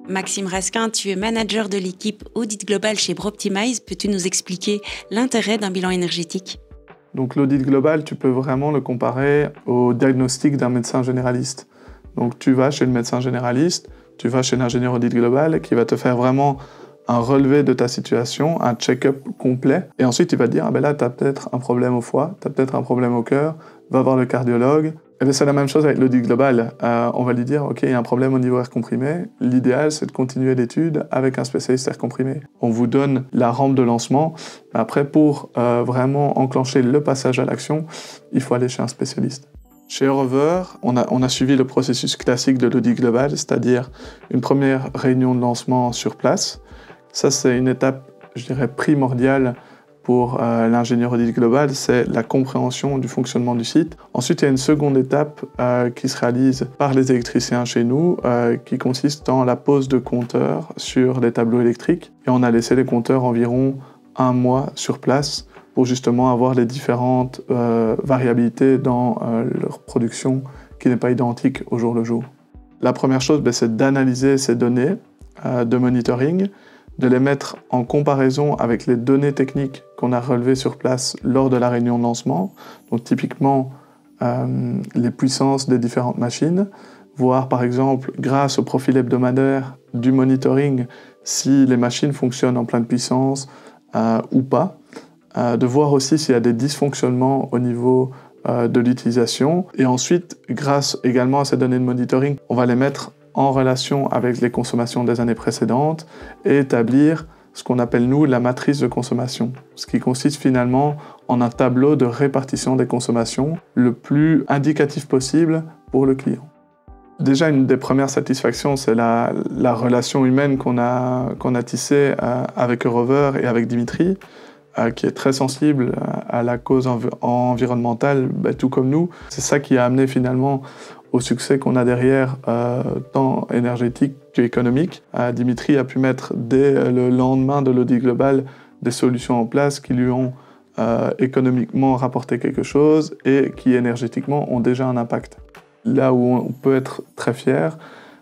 Maxime Raskin, tu es manager de l'équipe Audit Global chez Broptimize. Peux-tu nous expliquer l'intérêt d'un bilan énergétique ? Donc l'audit global, tu peux vraiment le comparer au diagnostic d'un médecin généraliste. Donc tu vas chez le médecin généraliste, tu vas chez l'ingénieur audit global qui va te faire vraiment un relevé de ta situation, un check-up complet. Et ensuite, il va te dire, là, tu as peut-être un problème au foie, tu as peut-être un problème au cœur, va voir le cardiologue. Et bien, c'est la même chose avec l'audit global. On va lui dire, OK, il y a un problème au niveau air comprimé. L'idéal, c'est de continuer l'étude avec un spécialiste air comprimé. On vous donne la rampe de lancement. Après, pour vraiment enclencher le passage à l'action, il faut aller chez un spécialiste. Chez Rover, on a suivi le processus classique de l'audit global, c'est-à-dire une première réunion de lancement sur place. Ça, c'est une étape, je dirais, primordiale pour l'ingénieur audit global, c'est la compréhension du fonctionnement du site. Ensuite, il y a une seconde étape qui se réalise par les électriciens chez nous, qui consiste dans la pose de compteurs sur les tableaux électriques. Et on a laissé les compteurs environ 1 mois sur place pour justement avoir les différentes variabilités dans leur production qui n'est pas identique au jour le jour. La première chose, c'est d'analyser ces données de monitoring, de les mettre en comparaison avec les données techniques qu'on a relevées sur place lors de la réunion de lancement. Donc typiquement, les puissances des différentes machines, voir par exemple, grâce au profil hebdomadaire du monitoring, si les machines fonctionnent en pleine puissance ou pas. De voir aussi s'il y a des dysfonctionnements au niveau de l'utilisation. Et ensuite, grâce également à ces données de monitoring, on va les mettre en relation avec les consommations des années précédentes et établir ce qu'on appelle, nous, la matrice de consommation. Ce qui consiste finalement en un tableau de répartition des consommations le plus indicatif possible pour le client. Déjà, une des premières satisfactions, c'est la relation humaine qu'on a tissée avec Rover et avec Dimitri, qui est très sensible à la cause environnementale, tout comme nous. C'est ça qui a amené finalement au succès qu'on a derrière, tant énergétique qu'économique. Dimitri a pu mettre dès le lendemain de l'audit global des solutions en place qui lui ont économiquement rapporté quelque chose et qui énergétiquement ont déjà un impact. Là où on peut être très fier,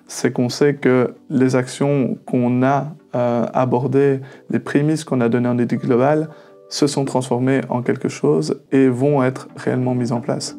c'est qu'on sait que les actions qu'on a abordées, les prémices qu'on a données en audit global, se sont transformées en quelque chose et vont être réellement mises en place.